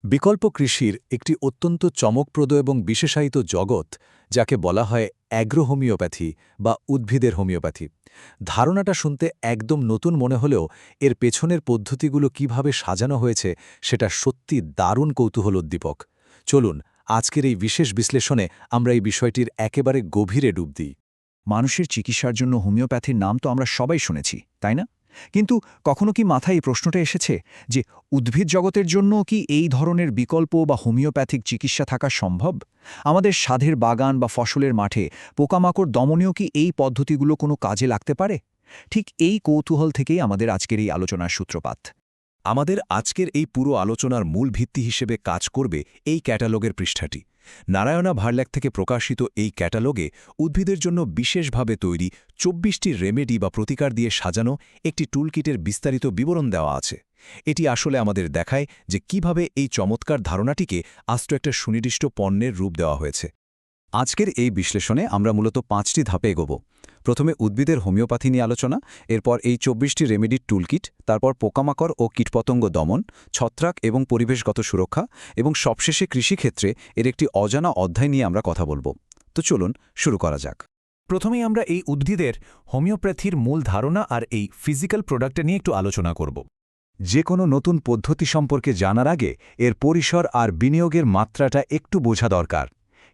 বিকল্প কৃষির একটি অত্যন্ত চমকপ্রদ এবং বিশেষায়িত জগৎ যাকে বলা হয় অ্যাগ্রো হোমিওপ্যাথি বা উদ্ভিদের হোমিওপ্যাথি। ধারণাটা শুনতে একদম নতুন মনে হলেও এর পেছনের পদ্ধতিগুলো কিভাবে সাজানো হয়েছে সেটা সত্যি দারুণ কৌতূহলোদ্দীপক। চলুন আজকের এই বিশেষ বিশ্লেষণে আমরা এই বিষয়টির একেবারে গভীরে ডুব দিই। মানুষের চিকিৎসার জন্য হোমিওপ্যাথির নাম তো আমরা সবাই শুনেছি, তাই না? কিন্তু কখনো কি মাথায় এই প্রশ্নটা এসেছে যে উদ্ভিদ জগতের জন্য কি এই ধরনের বিকল্প বা হোমিওপ্যাথিক চিকিৎসা থাকা সম্ভব? আমাদের সাধের বাগান বা ফসলের মাঠে পোকামাকড় দমনেও কি এই পদ্ধতিগুলো কোনো কাজে লাগতে পারে? ঠিক এই কৌতূহল থেকেই আমাদের আজকের এই আলোচনার সূত্রপাত। আমাদের আজকের এই পুরো আলোচনার মূল ভিত্তি হিসেবে কাজ করবে এই ক্যাটালগের পৃষ্ঠাটি। নারায়ণা ভার্ল্যাক থেকে প্রকাশিত এই ক্যাটালগে উদ্ভিদের জন্য বিশেষভাবে তৈরি ২৪টি রেমেডি বা প্রতিকার দিয়ে সাজানো একটি টুলকিটের বিস্তারিত বিবরণ দেওয়া আছে। এটি আসলে আমাদের দেখায় যে কিভাবে এই চমৎকার ধারণাটিকে আস্ত একটা সুনির্দিষ্ট পণ্যের রূপ দেওয়া হয়েছে। আজকের এই বিশ্লেষণে আমরা মূলত ৫টি ধাপে এগোব। প্রথমে উদ্ভিদের হোমিওপ্যাথি নিয়ে আলোচনা, এরপর এই ২৪টি রেমেডির টুলকিট, তারপর পোকামাকড় ও কীটপতঙ্গ দমন, ছত্রাক এবং পরিবেশগত সুরক্ষা, এবং সবশেষে কৃষিক্ষেত্রে এর একটি অজানা অধ্যায় নিয়ে আমরা কথা বলব। তো চলুন শুরু করা যাক। প্রথমেই আমরা এই উদ্ভিদের হোমিওপ্যাথির মূল ধারণা আর এই ফিজিক্যাল প্রোডাক্টটা নিয়ে একটু আলোচনা করব। যে কোনো নতুন পদ্ধতি সম্পর্কে জানার আগে এর পরিসর আর বিনিয়োগের মাত্রাটা একটু বোঝা দরকার।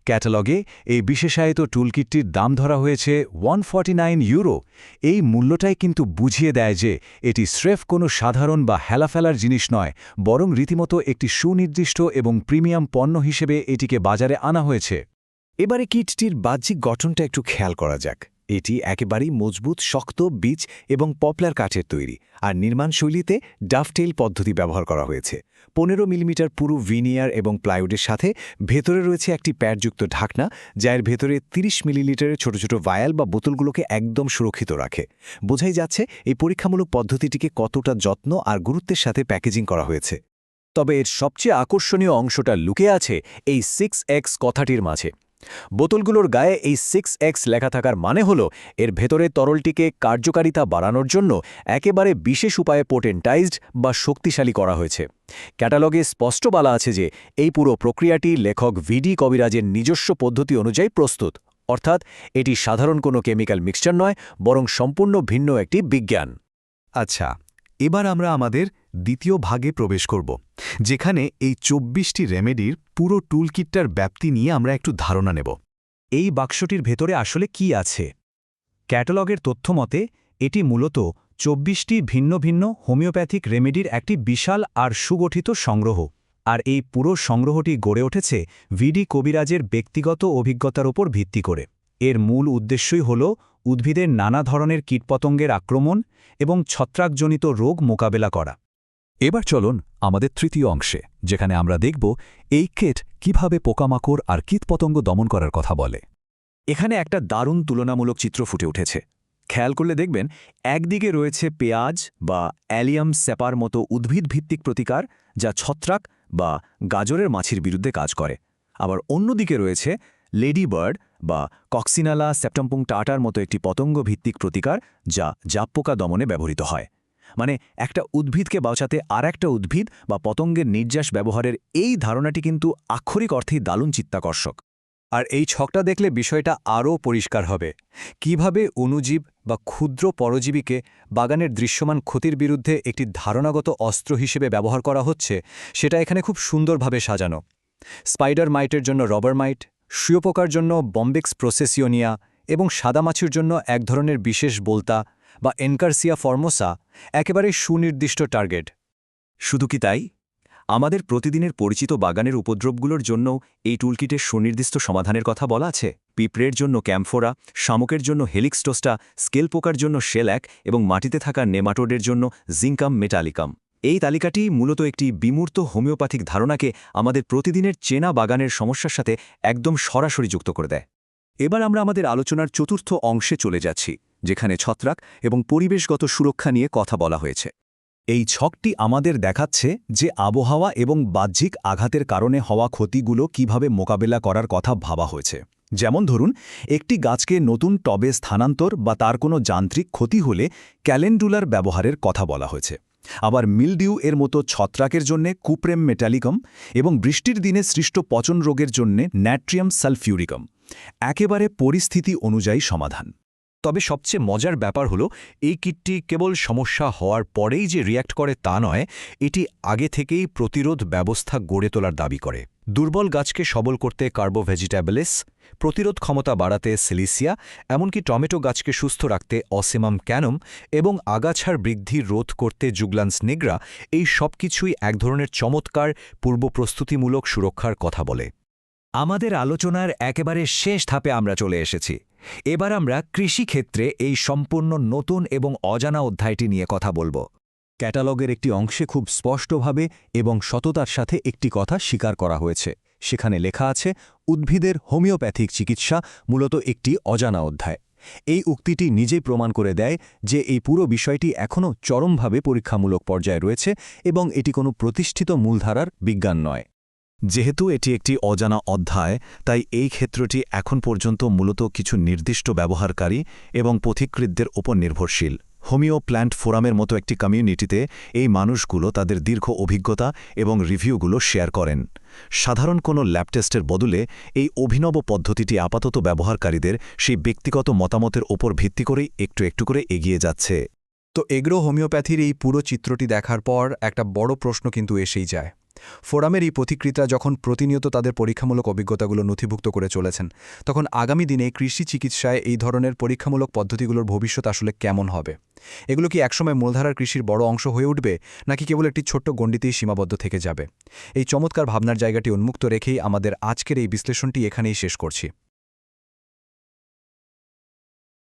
ক্যাটালগে এই বিশেষায়িত টুলকিটটির দাম ধরা হয়েছে €149। এই মূল্যটাই কিন্তু বুঝিয়ে দেয় যে এটি স্রেফ কোনো সাধারণ বা হেলাফেলার জিনিস নয়, বরং রীতিমতো একটি সুনির্দিষ্ট এবং প্রিমিয়াম পণ্য হিসেবে এটিকে বাজারে আনা হয়েছে। এবারে কিটটির বাহ্যিক গঠনটা একটু খেয়াল করা যাক। এটি একেবারেই মজবুত, শক্ত, বীজ এবং পপলার কাঠের তৈরি, আর নির্মাণশৈলীতে ডাফটেইল পদ্ধতি ব্যবহার করা হয়েছে। ১৫ মিলিমিটার পুরু ভিনিয়ার এবং প্লাইউডের সাথে ভেতরে রয়েছে একটি প্যাডযুক্ত ঢাকনা, যার ভেতরে ৩০ মিলিলিটারের ছোট ছোট ভায়াল বা বোতলগুলোকে একদম সুরক্ষিত রাখে। বোঝাই যাচ্ছে এই পরীক্ষামূলক পদ্ধতিটিকে কতটা যত্ন আর গুরুত্বের সাথে প্যাকেজিং করা হয়েছে। তবে এর সবচেয়ে আকর্ষণীয় অংশটা লুকিয়ে আছে এই 6X কথাটির মাঝে। বোতলগুলোর গায়ে এই 6X লেখা থাকার মানে হল এর ভেতরে তরলটিকে কার্যকারিতা বাড়ানোর জন্য একেবারে বিশেষ উপায়ে পোটেন্টাইজড বা শক্তিশালী করা হয়েছে। ক্যাটালগে স্পষ্ট বলা আছে যে এই পুরো প্রক্রিয়াটি লেখক ভিডি কবিরাজের নিজস্ব পদ্ধতি অনুযায়ী প্রস্তুত, অর্থাৎ এটি সাধারণ কোনো কেমিক্যাল মিক্সচার নয়, বরং সম্পূর্ণ ভিন্ন একটি বিজ্ঞান। আচ্ছা, এবার আমরা আমাদের দ্বিতীয় ভাগে প্রবেশ করব, যেখানে এই ২৪টি রেমেডির পুরো টুলকিটটার ব্যাপ্তি নিয়ে আমরা একটু ধারণা নেব। এই বাক্সটির ভেতরে আসলে কি আছে? ক্যাটালগের তথ্য মতে এটি মূলত ২৪টি ভিন্ন ভিন্ন হোমিওপ্যাথিক রেমেডির একটি বিশাল আর সুগঠিত সংগ্রহ। আর এই পুরো সংগ্রহটি গড়ে উঠেছে ভিডি কবিরাজের ব্যক্তিগত অভিজ্ঞতার ওপর ভিত্তি করে। এর মূল উদ্দেশ্যই হল উদ্ভিদের নানা ধরনের কীটপতঙ্গের আক্রমণ এবং ছত্রাকজনিত রোগ মোকাবেলা করা। এবার চলুন আমাদের তৃতীয় অংশে, যেখানে আমরা দেখব এই কিট কিভাবে পোকামাকড় আর কীটপতঙ্গ দমন করার কথা বলে। এখানে একটা দারুণ তুলনামূলক চিত্র ফুটে উঠেছে। খেয়াল করলে দেখবেন, একদিকে রয়েছে পেঁয়াজ বা অ্যালিয়াম স্যাপার মতো উদ্ভিদভিত্তিক প্রতিকার, যা ছত্রাক বা গাজরের মাছির বিরুদ্ধে কাজ করে। আবার অন্যদিকে রয়েছে লেডিবার্ড বা কক্সিনালা সেপ্টামপুং টাটার মতো একটি পতঙ্গভিত্তিক প্রতিকার, যা জাবপোকা দমনে ব্যবহৃত হয়। মানে একটা উদ্ভিদকে বাঁচাতে আর একটা উদ্ভিদ বা পতঙ্গের নির্যাস ব্যবহারের এই ধারণাটি কিন্তু আক্ষরিক অর্থেই দারুণ চিত্তাকর্ষক। আর এই ছকটা দেখলে বিষয়টা আরও পরিষ্কার হবে। কিভাবে অণুজীব বা ক্ষুদ্র পরজীবীকে বাগানের দৃশ্যমান ক্ষতির বিরুদ্ধে একটি ধারণাগত অস্ত্র হিসেবে ব্যবহার করা হচ্ছে, সেটা এখানে খুব সুন্দরভাবে সাজানো। স্পাইডার মাইটের জন্য রবার মাইট, শুয়োপোকার জন্য বম্বেক্স প্রসেসিওনিয়া এবং সাদামাছির জন্য এক ধরনের বিশেষ বোলতা বা এনকারসিয়া ফর্মোসা একেবারে সুনির্দিষ্ট টার্গেট। শুধু কি তাই, আমাদের প্রতিদিনের পরিচিত বাগানের উপদ্রবগুলোর জন্য এই টুলকিটের সুনির্দিষ্ট সমাধানের কথা বলা আছে। পিঁপড়ের জন্য ক্যাম্ফোরা, শামুকের জন্য হেলিক্সটোস্টা, স্কেল পোকার জন্য শেল্যাক এবং মাটিতে থাকা নেমাটোডের জন্য জিঙ্কাম মেটালিকাম। এই তালিকাটি মূলত একটি বিমূর্ত হোমিওপ্যাথিক ধারণাকে আমাদের প্রতিদিনের চেনা বাগানের সমস্যার সাথে একদম সরাসরি যুক্ত করে দেয়। এবার আমরা আমাদের আলোচনার চতুর্থ অংশে চলে যাচ্ছি, যেখানে ছত্রাক এবং পরিবেশগত সুরক্ষা নিয়ে কথা বলা হয়েছে। এই ছকটি আমাদের দেখাচ্ছে যে আবহাওয়া এবং বাহ্যিক আঘাতের কারণে হওয়া ক্ষতিগুলো কিভাবে মোকাবেলা করার কথা ভাবা হয়েছে। যেমন ধরুন, একটি গাছকে নতুন টবে স্থানান্তর বা তার কোনো যান্ত্রিক ক্ষতি হলে ক্যালেন্ডুলার ব্যবহারের কথা বলা হয়েছে। আবার মিলডিউ এর মতো ছত্রাকের জন্য কুপ্রেম মেটালিকম এবং বৃষ্টির দিনে সৃষ্ট পচন রোগের জন্য ন্যাট্রিয়াম সালফিউরিকম। একেবারে পরিস্থিতি অনুযায়ী সমাধান। তবে সবচেয়ে মজার ব্যাপার হলো এই কিটটি কেবল সমস্যা হওয়ার পরেই যে রিয়্যাক্ট করে তা নয়, এটি আগে থেকেই প্রতিরোধ ব্যবস্থা গড়ে তোলার দাবি করে। দুর্বল গাছকে সবল করতে কার্বোভেজিটেবলস, প্রতিরোধ ক্ষমতা বাড়াতে সিলিসিয়া, এমনকি টমেটো গাছকে সুস্থ রাখতে অসেমাম ক্যানম এবং আগাছার বৃদ্ধি রোধ করতে জুগলান্স নিগ্রা, এই সব কিছুই এক ধরনের চমৎকার পূর্বপ্রস্তুতিমূলক সুরক্ষার কথা বলে। আমাদের আলোচনার একেবারে শেষ ধাপে আমরা চলে এসেছি। এবার আমরা কৃষিক্ষেত্রে এই সম্পূর্ণ নতুন এবং অজানা অধ্যায়টি নিয়ে কথা বলবো। ক্যাটালগের একটি অংশে খুব স্পষ্টভাবে এবং সততার সাথে একটি কথা স্বীকার করা হয়েছে। সেখানে লেখা আছে, উদ্ভিদের হোমিওপ্যাথিক চিকিৎসা মূলত একটি অজানা অধ্যায়। এই উক্তিটি নিজেই প্রমাণ করে দেয় যে এই পুরো বিষয়টি এখনও চরমভাবে পরীক্ষামূলক পর্যায়ে রয়েছে এবং এটি কোনো প্রতিষ্ঠিত মূলধারার বিজ্ঞান নয়। যেহেতু এটি একটি অজানা অধ্যায়, তাই এই ক্ষেত্রটি এখন পর্যন্ত মূলত কিছু নির্দিষ্ট ব্যবহারকারী এবং পথিকৃতদের ওপর নির্ভরশীল। হোমিও প্ল্যান্ট ফোরামের মতো একটি কমিউনিটিতে এই মানুষগুলো তাদের দীর্ঘ অভিজ্ঞতা এবং রিভিউগুলো শেয়ার করেন। সাধারণ কোনো ল্যাব টেস্টের বদলে এই অভিনব পদ্ধতিটি আপাতত ব্যবহারকারীদের সেই ব্যক্তিগত মতামতের ওপর ভিত্তি করেই একটু একটু করে এগিয়ে যাচ্ছে। তো এগ্রো হোমিওপ্যাথির এই পুরো চিত্রটি দেখার পর একটা বড় প্রশ্ন কিন্তু এসেই যায়। ফোরামের এই পথিকৃতরা যখন প্রতিনিয়ত তাদের পরীক্ষামূলক অভিজ্ঞতাগুলো নথিভুক্ত করে চলেছেন, তখন আগামী দিনে কৃষি চিকিৎসায় এই ধরনের পরীক্ষামূলক পদ্ধতিগুলোর ভবিষ্যৎ আসলে কেমন হবে? এগুলো কি একসময় মূলধারার কৃষির বড় অংশ হয়ে উঠবে, নাকি কেবল একটি ছোট্ট গণ্ডিতেই সীমাবদ্ধ থেকে যাবে? এই চমৎকার ভাবনার জায়গাটি উন্মুক্ত রেখেই আমাদের আজকের এই বিশ্লেষণটি এখানেই শেষ করছি।